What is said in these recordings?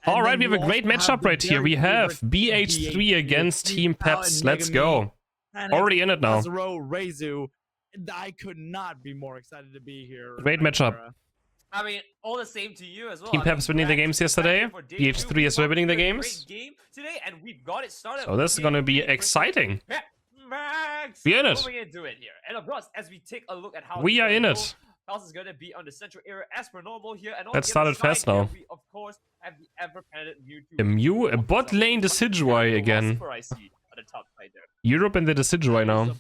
All right, we have a great matchup right here. We have BH3 against Team Peps. Let's go. Already in it now. I could not be more excited to be here. Great matchup. I mean, all the same to you as well. Team Peps winning the games yesterday. BH3 as well winning the games. Game today, and we've got it started. So this is gonna be exciting. Max, We in it. what are we gonna do it here? And of course, as we take a look at how We are in it. Klaus is gonna be on the central area as per normal here. And Let's start it fast now. We of course have the ever-pendant A bot lane Decidueye again. I see on the top side there. Europe and the Decidueye now.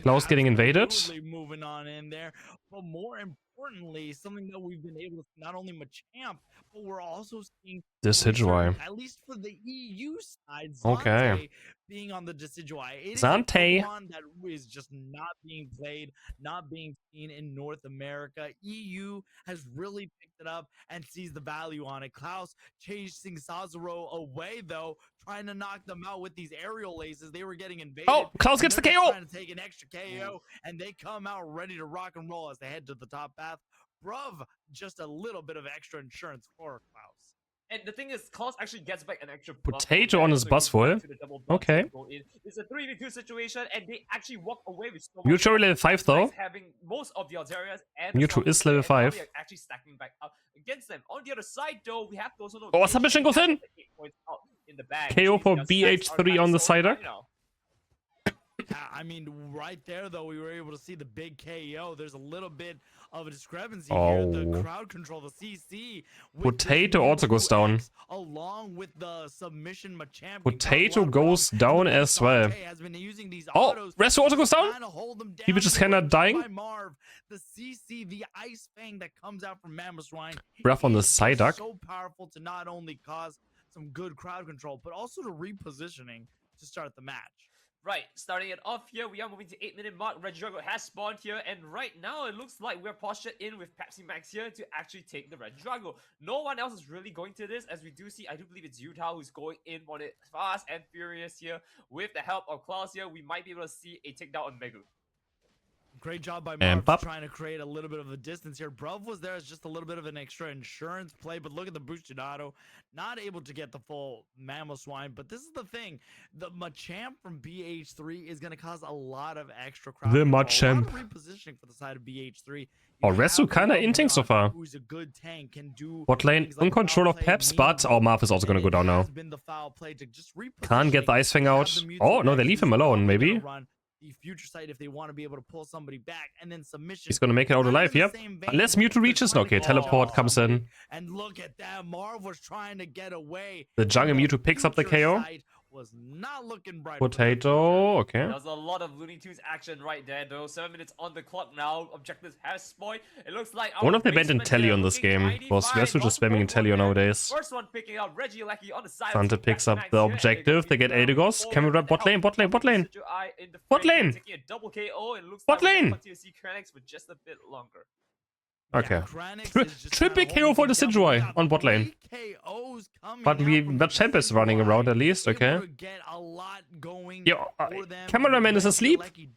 Klaus getting invaded. Moving on in there, but more importantly, something that we've been able to not only Machamp, but we're also seeing Decidueye. at least for the EU side. Okay. Being on the Decidueye, Zante that is just not being played, not being seen in North America. EU has really picked it up and sees the value on it. Klaus chasing Sazero away though, trying to knock them out with these aerial laces. They were getting invaded. Oh, Klaus gets the KO. Trying to take an extra KO, and they come out ready to rock and roll as they head to the top path. Bruv, just a little bit of extra insurance for Klaus. And the thing is, Klaus actually gets back an extra Potato on his bus full. Okay. It's a 3v2 situation, and they actually walk away with so Mewtwo level 5 though. Having most of the Altarias and Mewtwo is level 5. Actually stacking back up against them. On the other side, though, we have those. Oh, submission goes in. KO for BH3 on the sider. I mean, right there, though, we were able to see the big KO. There's a little bit of a discrepancy here. The crowd control, the CC. Potato also goes down. Along with the submission Machamp. Potato goes down as well. Oh, Resto also goes down? He was just kind of dying. The CC, the Ice Fang that comes out from Mamoswine. Breath on the Psyduck. So powerful to not only cause some good crowd control, but also to repositioning to start the match. Right, starting it off here, we are moving to 8-minute mark. Regidrago has spawned here, and right now it looks like we're postured in with Pepsi Max here to actually take the Regidrago. No one else is really going to this, as we do see, I do believe it's Utah who's going in on it fast and furious here. With the help of Klaus here, we might be able to see a takedown on Megu. Great job by Marv trying to create a little bit of a distance here. Bruv was there as just a little bit of an extra insurance play, but look at the boosted auto. Not able to get the full Mamoswine, but this is the thing. The Machamp from BH3 is going to cause a lot of extra crowd. The Machamp. Repositioning for the side of BH3. Oh, Resu kind of inting so far. Who's a good tank, can do bot lane in control of Peps, but Marv is also going to go down now. Can't get the Ice Fang out. Oh, no, they leave him alone, maybe. The future site if they want to be able to pull somebody back, and then submission. He's gonna make it out alive, yep. Unless Mewtwo reaches. Okay, teleport comes in. And look at that, Marv was trying to get away. The jungle Mewtwo picks up the KO. Was not looking bright. Potato, okay. There's a lot of Looney Tunes action right there, though. 7 minutes on the clock now. Objectives have spoiled. It looks like one of the banned Intelli on this game. Was Resu just spamming Intelli nowadays. First one picking up Reggie Lecky on the side. Santa picks up the objective. They get Aedigos. Can we grab bot lane? Bot lane, bot lane. Bot lane. Bot lane. For just a bit longer. Okay. Triple KO for the Decidueye on bot lane. But Machamp is running around at least, okay. Yo, cameraman is asleep. He's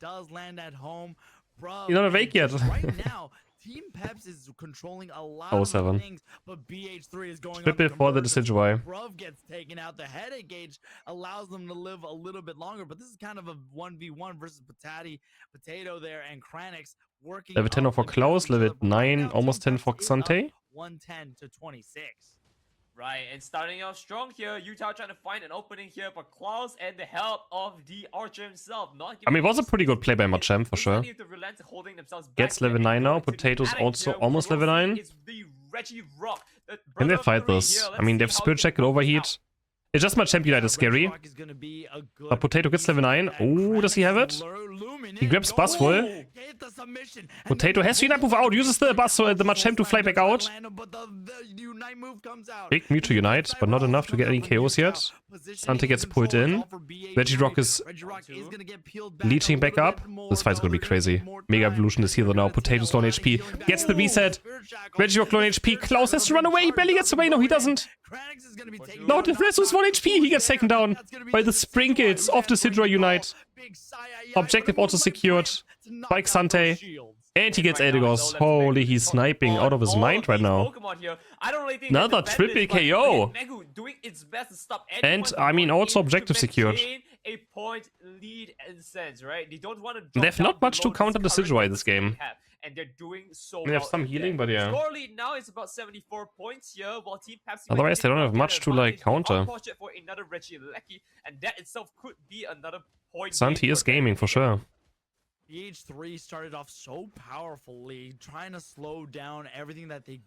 not awake yet. Team Peps is controlling a lot of things, but BH3 is going triple for the Decidueye. Bruv gets taken out. The headache gauge allows them to live a little bit longer, but this is kind of a 1v1 versus Potato there, and Kranix working. Level 10 for Klaus, level 9, almost 10 for Xante. 110 to 26. Right, and starting off strong here, Utah trying to find an opening here for Klaus and the help of the Archer himself. I mean, it was a pretty good play by Machamp for sure. Gets level 9 now, Potato's also almost level 9. Can they fight this? I mean, they have Spirit Check and Overheat. It's just Machamp Unite is scary. But Potato gets level 9. Oh, does he have it? He grabs Buzzful. Potato has to Unite move out, uses the Buzz so the Machamp to fly back out. Big Mewtwo Unite, but not enough to get any KOs yet. Santa gets pulled in. Regirock is leeching back up. This fight's gonna be crazy. Mega Evolution is here now. Potato's low on HP. Gets the reset. Regirock low on HP. Klaus has to run away. He barely gets away. No, he doesn't. No, the Resu's 1 HP. He gets taken down by the Sprinkles of the Sidra Unite. Objective also secured by Xante. And he gets Aedigos. Holy, he's sniping out of his mind right now. Another triple KO. doing its best to stop And, anyone I mean, going also in objective to secured. maintain a point lead in sense, right? They don't want to They drop have not down much to below counter the current Sidgewai this deficit they game. have, and they're doing so They have well some in healing, there. but yeah. Score lead now is about 74 points here, while Team Pepsi Otherwise, they don't have much to, like, counter. For another Reggie Lecky, and that itself could be another point. Santi is gaming for sure. BH3 started off so powerfully, trying to slow down everything that they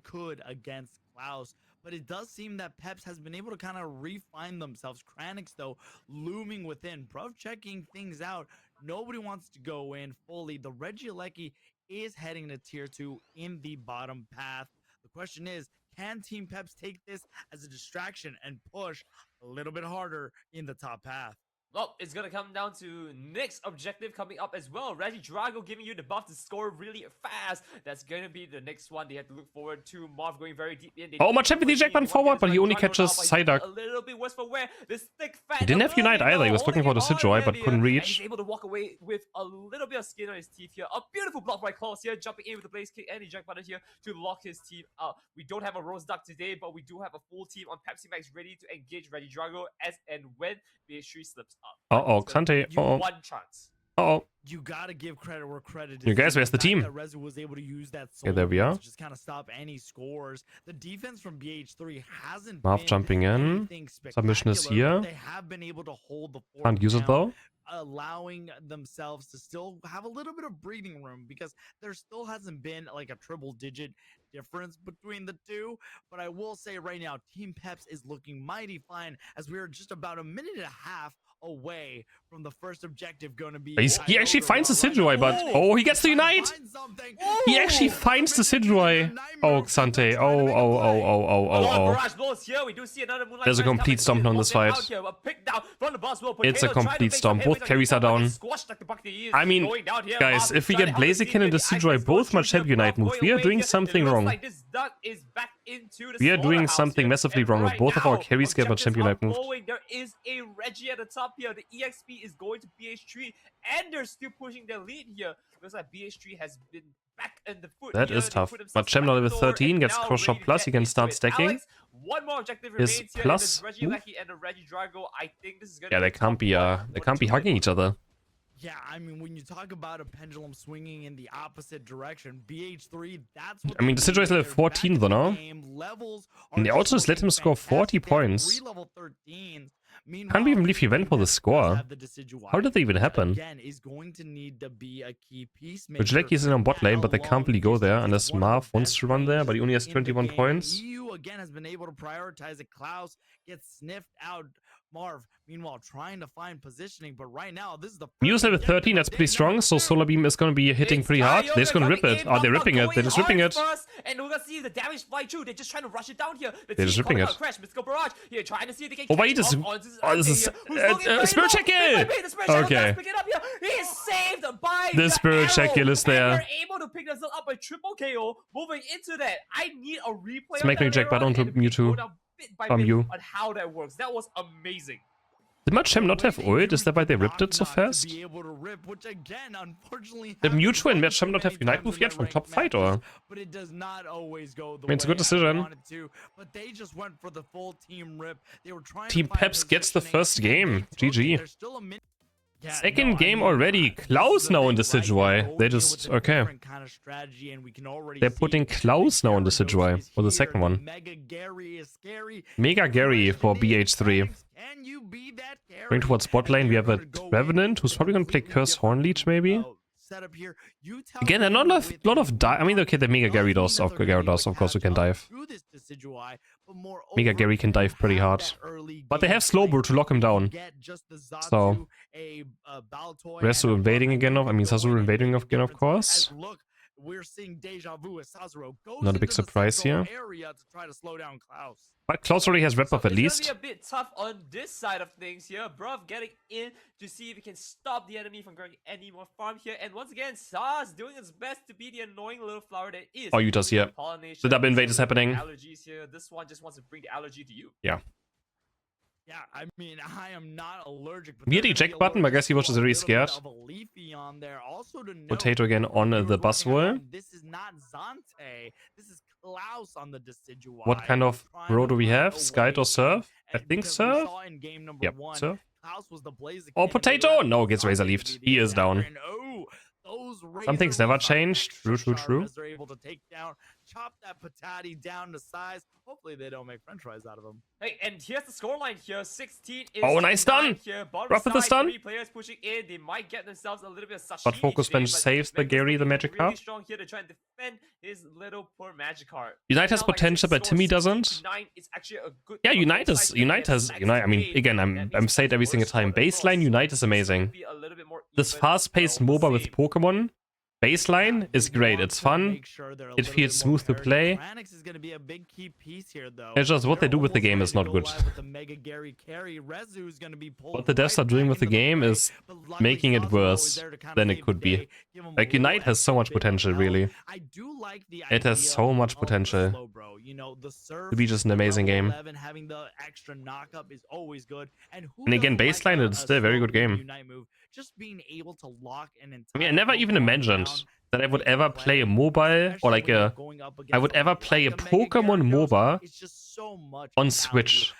could against Klaus. But it does seem that Peps has been able to kind of refine themselves. Kranix, though, looming within. Bruv checking things out. Nobody wants to go in fully. The Regieleki is heading to tier 2 in the bottom path. The question is, can Team Peps take this as a distraction and push a little bit harder in the top path? Well, it's gonna come down to next objective coming up as well. Reggie Drago giving you the buff to score really fast. That's gonna be the next one they have to look forward to. Marv going very deep in. Oh, much happy the Jackman forward, but he only catches Psyduck. A little bit worse for wear. This thick fat. He didn't have Unite either. He was looking for the Sidgewai, but couldn't reach. He's able to walk away with a little bit of skin on his teeth here. A beautiful block by Klaus here, jumping in with the blaze kick and eject button here to lock his team out. We don't have a Rose Duck today, but we do have a full team on Pepsi Max ready to engage Reggie Drago as and when BH3 slips up. Uh-oh, Xante. Uh-oh. One chance. Uh-oh. You gotta give credit where credit is. You guys, where's the team? Rezu was able to use that Yeah, there we are. to just kind of stop any scores. The defense from BH3 hasn't Marv been jumping in. anything Submission is spectacular, here. but they have been able to hold the fort Can't use it down, though. allowing themselves to still have a little bit of breathing room because there still hasn't been like a triple digit difference between the two. But I will say right now, Team Peps is looking mighty fine as we are just about a minute and a half away from the first objective going to be. He actually finds the Sidgewai, but he gets the Unite. He actually finds the Sidgewai. Oh, Xante. Oh. There's a complete stomp on this fight. It's a complete stomp. Both carries are down. I mean, guys, if we get Blaziken and the Sidgewai both much heavy Unite move, we are doing something wrong. We are doing something massively wrong with both of our carries get much heavy Unite move. There is a Reggie at the top here. The EXP is going to BH3, and they're still pushing their lead here. Looks like BH3 has been back in the foot. That is tough. But Chem level 13 gets cross shot plus. He can start stacking. Alex, one more objective His remains here. plus. Reggie Lecky and the Reggie Drago. I think this is gonna Yeah, they can't be hugging each other. Yeah, I mean, when you talk about a pendulum swinging in the opposite direction, BH3, that's what I mean, the Sidgewai is level 14 though, no? And they also just let him score 40 points. Can't even believe he went for the score. How did that even happen? Regieleki is in on bot lane, but they can't really go there unless Marv wants to run there, but he only has 21 points. EU again has been able to prioritize it. Klaus gets sniffed out. Marv, meanwhile, trying to find positioning, but right now, this is the Muse level 13, that's pretty strong, so Solar Beam is gonna be hitting pretty hard. They're just gonna rip it. Oh, they're ripping it. They're just ripping it. And we're gonna see the damage fly through. They're just trying to rush it down here. They're just ripping it. Here, trying to see if they can Oh, wait, this is Spirit Check Kill! Okay. He's saved by The Spirit Check Kill is there. They're able to pick themselves up by triple KO. Moving into that, I need a replay. Let's make me check back onto Mewtwo. From you. On how that works. That was amazing. Did my Chem not have ult? Is that why they ripped it so fast? Did Mewtwo and Chem not have Unite move yet from top fight, or? But it does not always go the I mean, it's a good decision. But they just went for the full team rip. They were trying Team Peps gets the first game. GG. Second game already. Klaus now in the Sidgewai. They just, okay. They're putting Klaus now in the Sidgewai for the second one. Mega Gary for BH3. Going towards bot lane, we have a Revenant who's probably going to play Curse Horn Leech, maybe. Again, there are not a lot of dive. I mean, okay, the Mega Gary does, of course, who can dive. Mega Gary can dive pretty hard. But they have Slowbro to lock him down. So, Resu invading again, I mean, Sazuru invading again, of course. We're seeing deja vu as Sazuro goes Not a big surprise here. Area to try to slow down Klaus. But Klaus already has rep buff at least. It's gonna be a bit tough on this side of things here. Bruv getting in to see if he can stop the enemy from going any more farm here. And once again, Saz doing his best to be the annoying little flower that is. Oh, Utah's here. The double invade is happening. Allergies here. This one just wants to bring the allergy to you. Yeah. Yeah, I mean, I am not allergic. Weird eject button, I guess he was just very scared. Potato again on the bus wall. This is not Zante. This is Klaus on the decidueye. What kind of row do we have? Skite or Surf? I think Surf? Yep, Surf. Oh, Potato! No, gets razor leafed. He is down. Some things never change. True, true, true. They're able to take down, chop that patati down to size. Hopefully they don't make french fries out of them. Hey, and here's the scoreline here. 16 is Oh, nice stun! Rough with the stun. 3 players pushing in. They might get themselves a little bit of sashimi But Focus today, Bench saves the Gary, the magic really card. strong here to try and defend his little poor magic card. Unite has Now, like I potential, said, but Timmy score doesn't. 69 is actually a good Yeah, for Unite both is sides. Unite has Yes, Unite. I mean, Max again, Payne, I'm saying it every worst single time. score Baseline across. Unite is So this amazing. could be a little bit more This even, fast-paced but MOBA with same. Pokemon baseline is great. It's fun. It feels smooth to play. Is going to be a big key piece here, though. It's just what they do with the game is not good. What the devs are doing with the game is making it worse than it could be. Like, Unite has so much potential, really. I do like the It has idea so much of the potential slow, bro. You know, the surf, to be just an amazing level game. 11, having the extra knockup is always good. And again, baseline, it's still a very good game. Unite move, just being able to lock an entire I mean, I never even imagined that I would ever play a mobile or like a... I would ever play a Pokemon MOBA on Switch.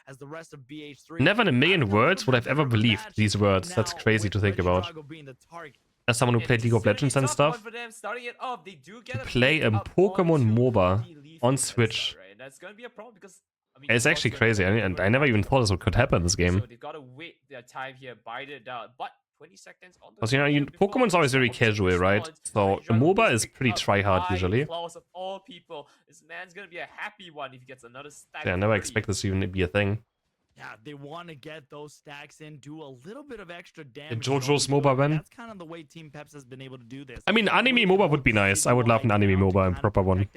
Never in a million words would I've ever believed these words. That's crazy to think about. As someone who played League of Legends and stuff, to play a Pokemon MOBA on Switch. It's actually crazy, and I never even thought this could happen in this game. So they've got to wait their time here, bite it down. But 20 seconds on the Because, you know, Pokemon's always very casual, right? So a MOBA is pretty try-hard usually. Of all people, this man's gonna be a happy one if he gets another stack. Yeah, I never expect this to even be a thing. Yeah, they want to get those stacks in, do a little bit of extra damage. JoJo's MOBA, man. That's kind of the way Team Peps has been able to do this. I mean, anime MOBA would be nice. I would love an anime MOBA, and proper one.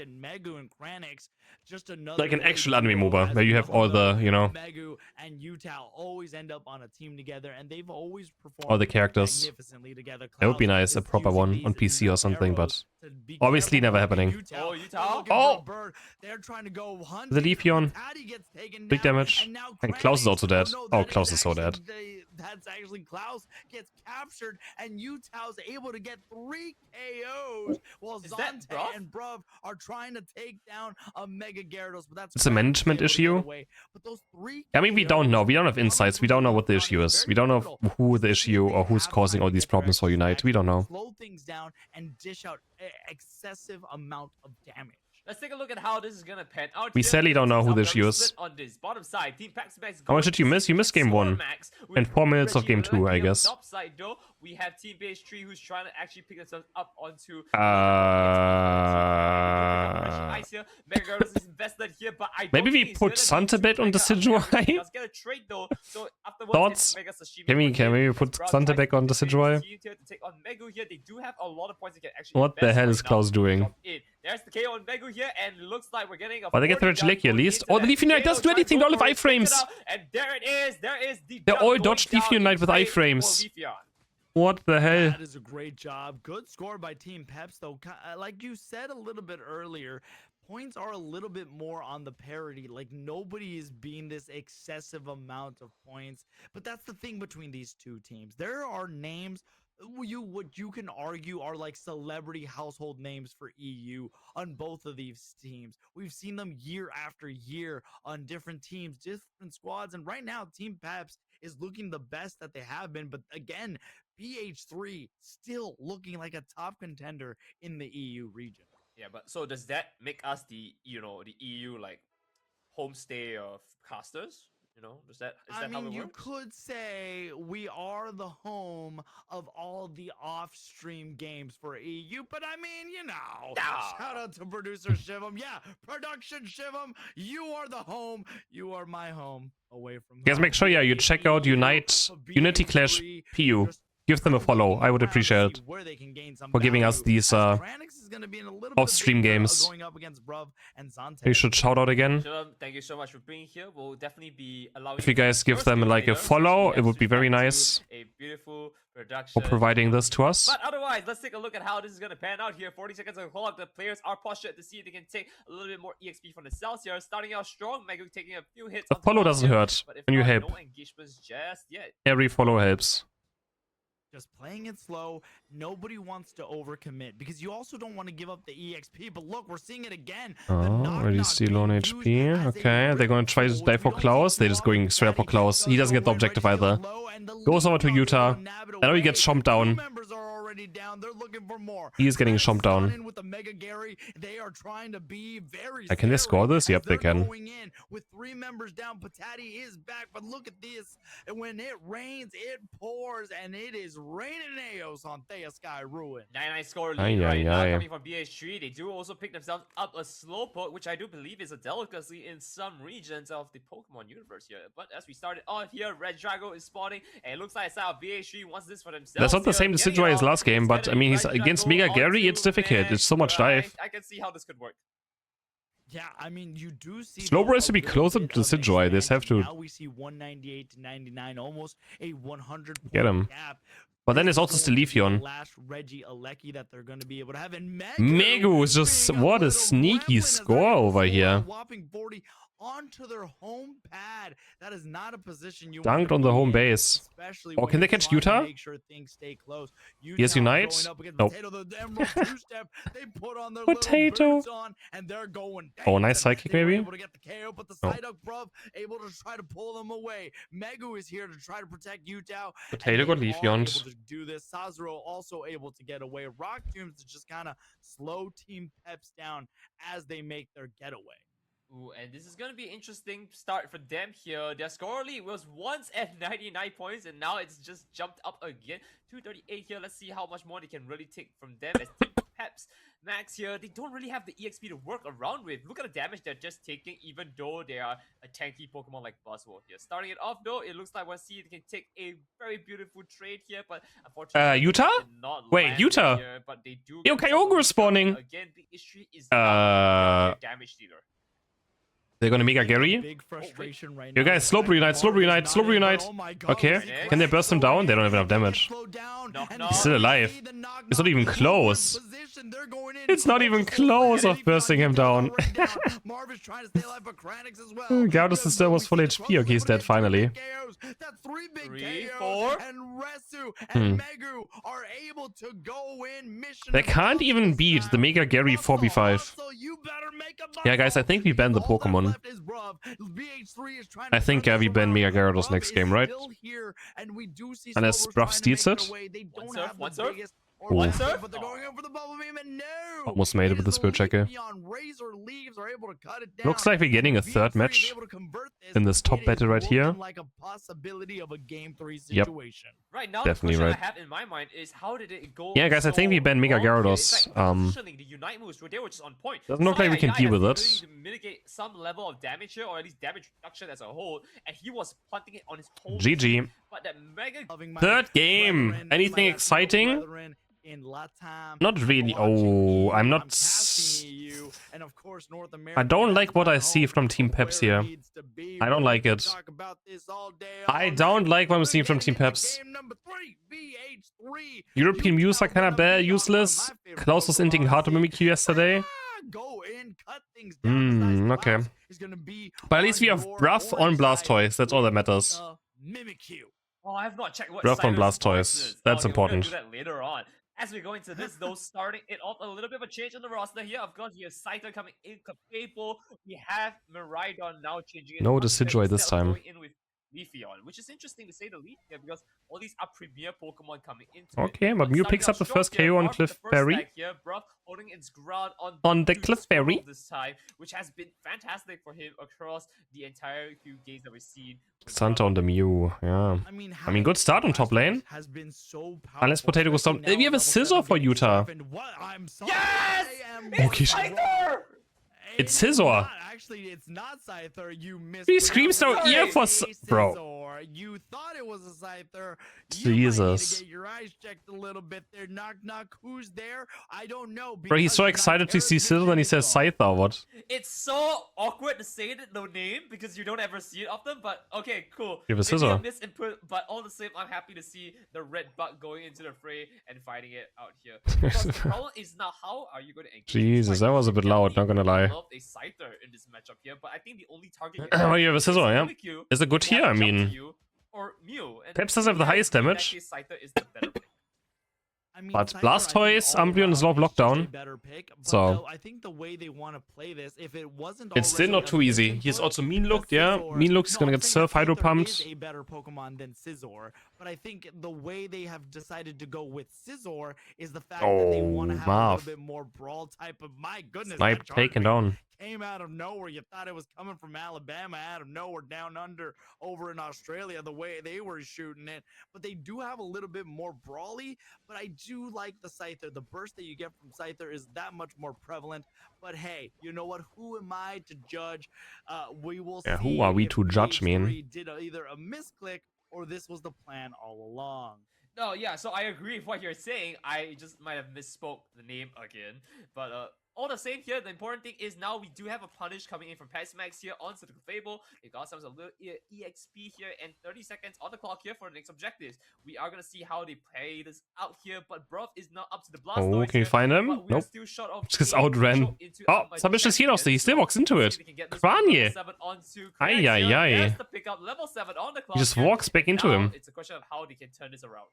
Like an actual anime MOBA, where you have all the, you know, Megu and Utah always end up on a team together, and they've always performed all the characters. magnificently together. That would be nice, a proper one on PC or something, but obviously never happening. Oh, Utah. Oh! They're trying to go hunt. The Leafeon. Big damage. And Klaus is also dead. Oh, Klaus is so dead. That's actually Klaus gets captured, and Utah's able to get 3 KOs while Zante and Bruv are trying to take down a Mega Gyarados. But that's It's a management issue. But those 3 I mean, we don't know. We don't have insights. We don't know what the issue is. We don't know who the issue or who's causing all these problems for Unite. We don't know. Slow things down and dish out excessive amount of damage. Let's take a look at how this is gonna pan out. We sadly don't know who the issue is. On this bottom side, Team Peps How much did you miss? You missed game 1. And 4 minutes of game 2, I guess. Top side, though, we have Team BH3 who's trying to actually pick themselves up onto. Maybe we put Santebet on the Decidueye? Thoughts? Can we put Santebet on the Decidueye? What the hell is Klaus doing? There's the KO on Megu here, and it looks like we're getting a. Oh, they get the Regieleki at least. Oh, the Leafeon Unite doesn't do anything. They all have iframes. And there it is. There is the. They're all dodged Leafeon Unite with iframes. What the hell? That is a great job. Good score by Team Peps, though. Like you said a little bit earlier, points are a little bit more on the parity. Like, nobody is being this excessive amount of points. But that's the thing between these two teams. There are names what you can argue are like celebrity household names for EU on both of these teams. We've seen them year after year on different teams, different squads, and right now Team Peps is looking the best that they have been. But again, BH3 still looking like a top contender in the EU region. Yeah, but so does that make us the the EU like homestay of casters? You know, is that I mean, how it you works? could say we are the home of all the off-stream games for EU, but I mean, you know, shout out to producer Shivam. Yeah, production Shivam, you are the home. You are my home away from Guys, make sure, yeah, you check out Unity Clash PU. give them a follow. I would appreciate it for giving us these off-stream games. You should shout out again. Thank you so much for being here. We'll definitely be allowing If you guys give them like a follow, it would be very nice a beautiful for providing this to us. But otherwise, let's take a look at how this is going to pan out here. 40 seconds on the clock. The players are postured to see if they can take a little bit more EXP from the cells here. Starting out strong, Megu taking a few hits. The follow doesn't hurt when you help. No engagements just yet. Every follow helps. Just playing it slow. Nobody wants to overcommit because you also don't want to give up the EXP. But look, we're seeing it again. Oh, already still on HP. Okay, they're gonna try to die for Klaus. They're just going straight up for Klaus. He doesn't get the objective either. Goes over to Utah. I know he gets chomped down. He is getting chomped down. Can they score this? Yep, they can. With 3 members down, Patati is back, but look at this. When it rains, it pours, and it is raining Aos on Thea Sky Ruin. 9-9 score lead right now coming from BH3. They do also pick themselves up a Slowpoke, which I do believe is a delicacy in some regions of the Pokemon universe here. But as we started on here, Red Drago is spawning, and it looks like BH3 wants this for themselves. That's not the same Decidueye as last game, but I mean, he's against Mega Gary. It's difficult. It's so much dive. I can see how this could work. Yeah, I mean, you do see Slowbro has to be closer to Decidueye. They have to. Now we see 198 to 99, almost a 100 get him. Gap. But then there's also Stelefion. Megu is just, what a sneaky score over here. Onto their home pad. That is not a position you dunked on the home base. Oh, can they catch Utah? Make sure things stay close. Yes, Unite. Nope. Potato. And they're going oh, nice sidekick maybe. Able to get the KO, but the Psyduck bruv able to try to pull them away. Megu is here to try to protect Utah. Potato got Leafeon. Do this. Sazero also able to get away. Rock Tombs to just kind of slow Team Peps down as they make their getaway. Ooh, and this is going to be an interesting start for them here. Their score lead was once at 99 points, and now it's just jumped up again. 238 here. Let's see how much more they can really take from them as Team Peps. Max here, they don't really have the EXP to work around with. Look at the damage they're just taking, even though they are a tanky Pokemon like Buzzwole here. Starting it off though, it looks like we'll see they can take a very beautiful trade here, but unfortunately, Utah? Wait, Utah? Here, but they do Kyogre spawning. Again, the issue is not a damage dealer. They're gonna Mega Gary. You guys, slow reunite, slow reunite, slow reunite. Okay, can they burst him down? They don't have enough damage. He's still alive. It's not even close. It's not even close of bursting him down. Gyarados is still was full HP. Okay, he's dead finally. 3, 4. They can't even beat the Mega Gary 4v5. Yeah, guys, I think we ban the Pokemon. I think we ban Mega Gyarados next game, right? Unless Bruff steals it. One surf. Almost made it with the Spirit Checker. Looks like we're getting a third match in this top battle right here. Yep. Right now, definitely the right. I have in my mind is how did it go? Yeah, guys, I think we ban Mega Gyarados. The Unite moves, they were just on point. Doesn't look like we can deal with it. To mitigate some level of damage here, or at least damage reduction as a whole, and he was punting it on his whole. GG. But that Mega third game. Anything exciting? Not really. Oh, I'm not. I don't like what I see from Team Peps here. I don't like it. I don't like what I'm seeing from Team Peps. European Mews are kind of bad, useless. Klaus was inting hard to mimic you yesterday. Okay. But at least we have Bruff on Blastoise. That's all that matters. Oh, I have not checked what Bruff on Blastoise. That's important. Do that later on. As we go into this, though, starting it off a little bit of a change on the roster here. Of course, you have Saito coming in, Capable. We have Miraidon now changing it. No Decidueye this time. Going in with Leafeon, which is interesting to say the least here because all these are premier Pokemon coming into okay, but Mew picks up the first KO on Clefairy. Here, Bruff holding its ground on the Clefairy this time, which has been fantastic for him across the entire few games that we've seen. Santa on the Mew, yeah. I mean, good start on top lane. Unless Potato goes down. We have a Scissor for Utah. Yes! Okay. It's Scissor. Actually, it's not Scyther. You missed. He screams no ear for bro. You thought it was a Scyther. Jesus. You might need to get your eyes checked a little bit there. Knock, knock. Who's there? I don't know. Bro, he's so excited to see Scissor and he says Scyther, what? It's so awkward to say the name because you don't ever see it often, but okay, cool. You have a Maybe Scissor. a misinput, but all the same, I'm happy to see the red bug going into the fray and fighting it out here. Because the problem is now, how are you going to engage? Jesus, that was a bit loud, not gonna lie. I love a Scyther in this matchup here, but I think the only target Well, you have a Scissor, yeah? Q, Is it good here? I mean, or Mew. And Peps does have the highest in that damage. case, Scyther is the better pick. I mean, But Scyther, Blastoise, I think, Umbreon is low all around lockdown, just a better pick, but so- though, I think the way they want to play this, if it wasn't it's still already not too a easy. misinput, He's also mean the looked, yeah. Scizor- Mean look's No, gonna I'm get saying Surf Hydro Scyther pumped. is a better Pokemon than Scizor, but I think the way they have decided to go with Scizor is the fact that they want to Oh, have Marv. a little bit more brawl type of. My goodness, Snipe that charge taken rate down. came out of nowhere. You thought it was coming from Alabama, out of nowhere, down under over in Australia, the way they were shooting it. But they do have a little bit more brawly, but I do like the Scyther. The burst that you get from Scyther is that much more prevalent. But hey, you know what? Who am I to judge? We will Yeah, see. who are we if to judge, man? BH3 did either a misclick or this was the plan all along. No, yeah, so I agree with what you're saying. I just might have misspoke the name again. But all the same here, the important thing is now we do have a punish coming in from Peps here onto the Fable. It got some a little EXP here and 30 seconds on the clock here for the next objectives. We are going to see how they play this out here, but Bruv is not up to the Blastoise. Oh, can you find him? But we're Nope. still short of Just being outran. shown into Oh, a Submission Heroes, he still so walks into let's it. see if we can get this Cranye. level 7 onto Ay, Cranye. ay, ay. There's the pickup, level 7 on the clock. He just here. walks back into Now, him. It's a question of how they can turn this around.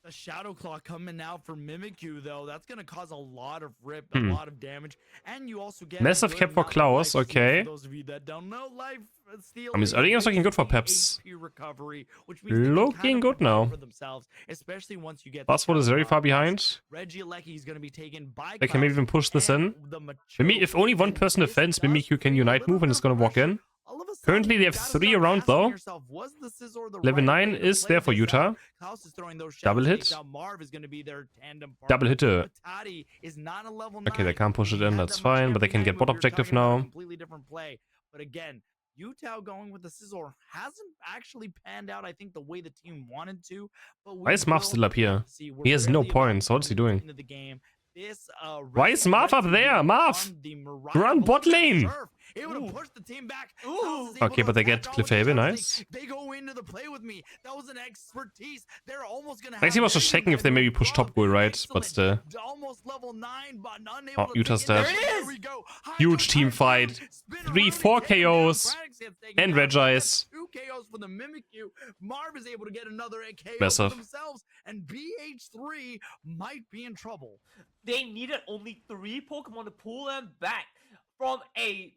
The Shadow Claw coming out for Mimikyu, though, that's going to cause a lot of rip, a Hmm. lot of damage, and you also get Massive a good cap for amount of Klaus, life steal. okay. For those of you that don't know, life steal. I mean, his is early game's looking good for basically Peps. HP recovery, which means they can Looking kind of good provide now. for themselves, especially once you get. the Buzzword is Shadow very Claw. far Plus, behind. Regieleki is going to be taken by. They can maybe Klaus, even push this and in. the mature Maybe if only one version, person this defends, does Mimikyu can create a unite little move and bit is of gonna walk pressure. in. All of a sudden, Currently, they you have gotta 3 start around, asking though. yourself, was the Scizor the Level right 9 way to is play there for this Utah. out? Klaus is throwing those Double shadow hit. shades out. Marv is going to be their tandem partner. Double hitter. Matati is not a level Okay, they 9. can't push it He in, had that's that much fine, but they every can night get move. bot We were objective talking about a now. completely different play. But again, Utah going with the Scizor hasn't actually panned out, I think, the way the team wanted to. But we Why is Marv will still up here? have to see. We're He has no barely about points, so 20 what's he doing? into the game. This, Why is Marv up there? Marv! Run bot lane! It would have Ooh. pushed the team back. Ooh. Klaus is able Okay, to but they attack get on with the Clefable, charge nice. link. They go into the play with me. That was an expertise. They're almost gonna. I guess he was just checking if they maybe push top goal, right? But still. Almost level 9, but unable Oh, to Utah's take it. dead. There we go. Huge team fight. 3, 4 KOs. And Regice. 2 KOs for the Mimikyu. Marv is able to get another KO Massive. for themselves, and BH3 might be in trouble. They needed only 3 Pokemon to pull them back from a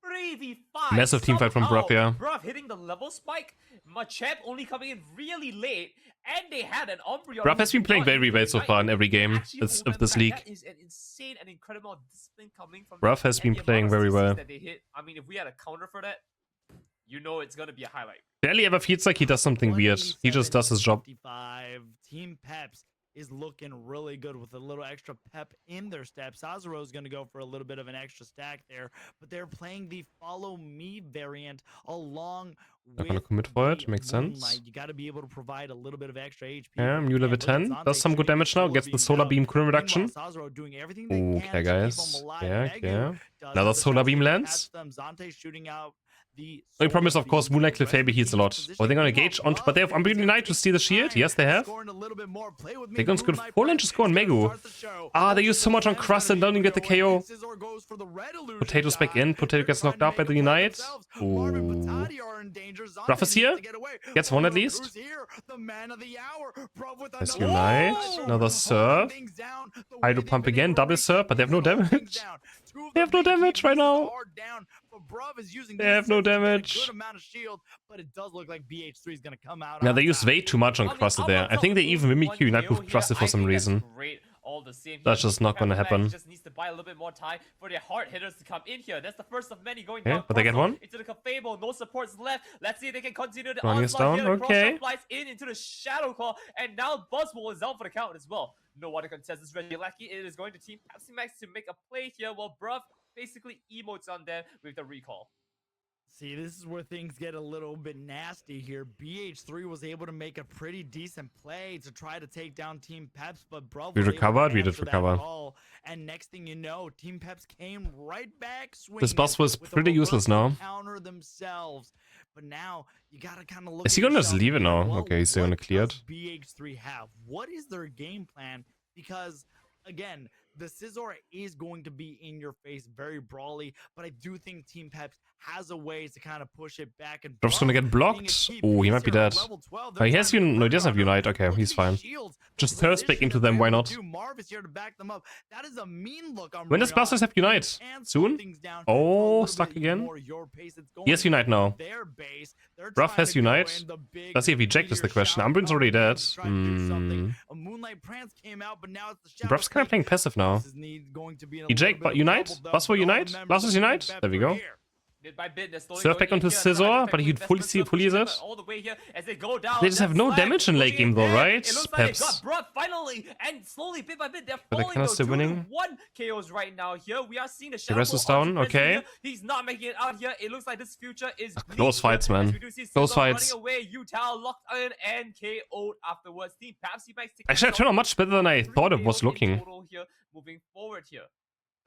3v5. Massive team fight from Bruv, yeah. Bruv hitting the level spike. Machamp only coming in really late. And they had an Umbreon. Bruv has been playing who's very well so right far in every to game actually of hold them this back. league. That is an insane and incredible amount of discipline coming from Bruv has them, been and the playing amount of very CCs well. that they hit. I mean, if we had a counter for that, you know it's gonna be a highlight. Barely ever feels like he does something weird. He just does his job. 55. Team Peps is looking really good with a little extra pep in their steps. Sazero is going to go for a little bit of an extra stack there, but they're playing the follow me variant along Not with gonna commit for it, the makes Moonlight. sense. You got to be able to provide a little bit of extra HP. Yeah, but Mew you level can't let 10. Zante Does some good shoot damage now. Gets the Solar down. Beam current Meanwhile, reduction. Sazero doing everything they can Okay, to keep guys. him alive. Yeah, Megu yeah. does Now have the the Solar chance Beam to lands. catch them. Zante shooting out the We promise, Solar of course, Beam. Moonlight The rest Clefable of the heals a team lot. is Are they gonna positioned. engage onto? But they have Bruv Umbreon is Unite to steal the shield. Yes, they have. scoring a little bit more. Play with me. They're going to go Moonlight full and Prime just go on is gonna Megu. start the show. Ah, they use so much on Crust and don't even get the KO. Scizor goes for the red illusion Potato's back die. in. Potato They're gets trying knocked to out by make the a play Unite. themselves. Marv and Ooh. Patati are in danger. Zante Ruff is needs here. to get away. Gets one at Bruv, least. who's here? The man of the hour. Bruv with Nice another Unite. Scyther. Another Holding Surf. things down the way Hydro they've Pump been again. able to Double reach Surf, but they have no hold things damage. down. Two of They the have no big damage team right pieces now. are down, but Bruv is using They these have no sets to get a damage. good amount of shield, but it does look like BH3 is going to come out Now on they use top. way too much on I mean, Crusted I'm there. not I think they telling even you Mimikyu one Unite KO with Crusted here. for I some think that's reason. Great. All the same. That's here. just not gonna Peppermax happen. Just needs to buy a little bit more time for their hard hitters to come in here. That's the first of many going Yeah, down. but they get Crossover one. into the Clefable. No supports left. Let's see if they can continue the Running is onslaught down, here. The okay. Cross flies in into the Shadow Claw, and now Buzzwole is out for the count as well. No one to contest this Regieleki. It is going to Team Pepsi Max to make a play here, while Bruv basically emotes on them with the recall. See, this is where things get a little bit nasty here. BH3 was able to make a pretty decent play to try to take down Team Peps, but bro, We recovered, we did answer that recover. call, and next thing you know, Team Peps came right back swinging. This boss was with a pretty useless reversal now. Counter themselves. But now you gotta kind of look. Is he gonna just leave it now? Okay, he's gonna clear it. What does BH3 have? What is their game plan? Because again, the Scizor is going to be in your face, very brawly, but I do think Team Peps has a way to kind of push it back. And Drop's gonna get blocked. Oh, he might be dead. Oh, he has no, he doesn't have Unite. Okay, he's fine. Just thirst back into them, why not? That is a mean look on When does Blasters have Unite? Soon? Oh, stuck again? He has Unite now. Ruff has Unite. Let's see if he eject is the question. Umbrin's already dead. Ruff's kind of playing passive now. Eject, but Unite? Bus for Unite? Blasters Unite? There we go. Bit by bit, Surf back onto Scizor, but he fully is it. They just have no damage in late game though, right? Peps. Finally, and slowly, bit by bit, they're But they're falling. kinda still winning. 1 KOs right now here. We are seeing the rest is down, okay. He's not making it out here. It looks like this future is Close fights, man. Close fights. Away, Utah locked in and KO'd afterwards. Team Peps, Actually, it turned out much better than I thought it was looking. Moving forward here.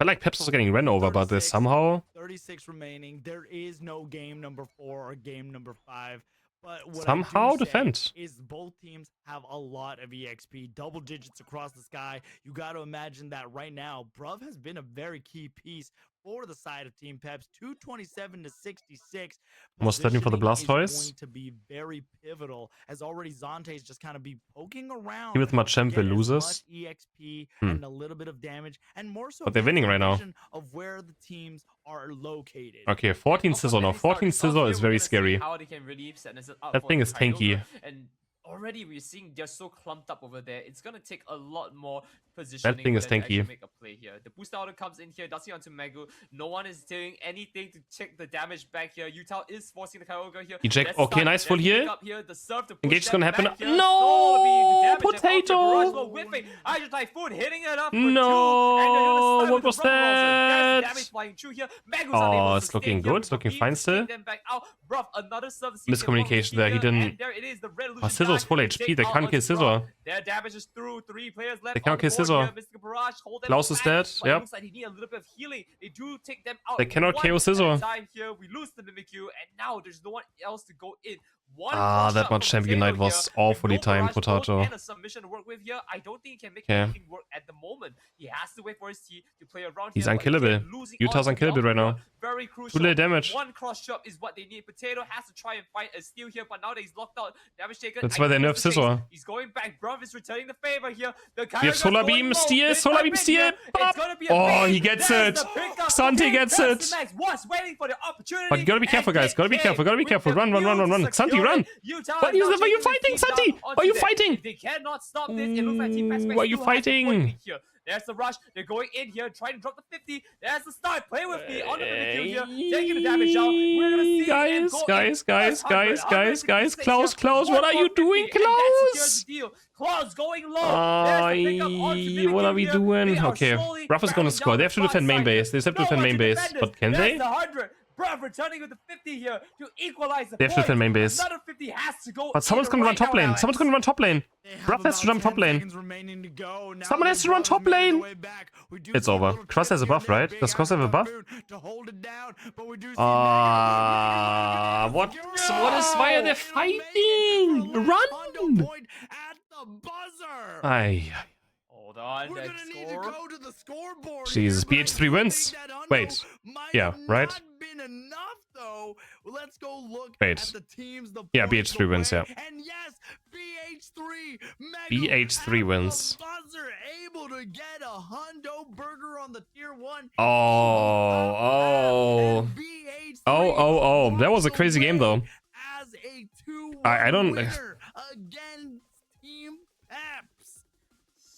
I like Peps was getting ran over, but this somehow. 36 remaining. There is no game number 4 or game number 5. But what somehow I do defend say is both teams have a lot of EXP, double digits across the sky. You got to imagine that right now, Bruv has been a very key piece for the side of Team Peps. 227 to 66. Almost starting for the Blastoise. Going to be very pivotal, as already Zante's just kind of be poking around. Team with Machamp will loses. EXP and a little bit of damage, and more so. But they're winning right now. Of where the teams are located. Okay, 14 Scizor now. 14 Scizor is very scary. That thing is tanky. And already we're seeing they're so clumped up over there. It's gonna take a lot more positioning. That thing is for them to actually tanky. make a play here. The boost auto comes in here, does it onto Megu. No one is doing anything to check the damage back here. Utah is forcing the Kyogre here. Eject. Okay, nice full heal. Engage is gonna happen. Here. No! Potato! Hydro Typhoon hitting it up. No! What was that? Oh, it's looking good. It's looking fine still. Miscommunication there. He didn't. Oh, Scizor's full HP. They can't kill Scizor. Their damage is through. 3 players left. They cannot kill Scizor. Klaus is dead. Yep. He need a little bit of healing. They do take them out. They cannot KO Scizor. Here. We lose the Mimikyu, and now there's no one else to go in. That much Champion Knight was awfully timed, Potato. And a submission to work with here. I don't think he can make anything work at the moment. He has to wait for his team to play around. He's unkillable. Utah's unkillable right now. Very crucial. 2 little damage. 1 cross chop is what they need. Potato has to try and fight a steal here, but now that he's locked out, damage taken. That's why they nerf Scizor. He's going back. Bruv is returning the favor here. We have Solar Beam, Steal, Solar Beam, Steal. Oh, he gets it. Santi gets it. But you gotta be careful, guys. Gotta be careful. Gotta be careful. Run. Santi, run. Why are you fighting, Santi? Why are you fighting? They cannot stop this. It looks like Team Peps why are you fighting? There's the rush. They're going in here, trying to drop the 50. There's the start. Play with me on the Mimikyu here. Taking the damage out. We're gonna see guys. Klaus, what are you doing, Klaus? Klaus going low. What are we doing? Okay, Ruff is gonna score. They have to defend main base. They have to defend main base. But can they? Bruv, returning with the 50 here to equalize the They have to defend main base. Another 50 has to go. But someone's gonna run top lane. Ruff has to jump top lane. Someone has to run top lane. It's over. Cross has a buff, right? Does Cross have a buff? Why are they fighting? Run! Aye. Hold on, Jesus, BH3 wins. Wait. Yeah, right? Let's go look Wait. at the teams. Yeah, BH3 wins, yeah. And yes, BH3 BH3 wins. Able to get a hundo burger on the tier 1. Oh. That was a crazy game though. As a 2-1 I don't. Against Team Peps.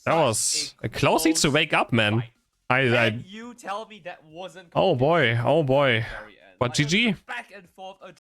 That was. Klaus needs to wake up, man. You tell me that wasn't. Oh boy. But GG. Back and forth.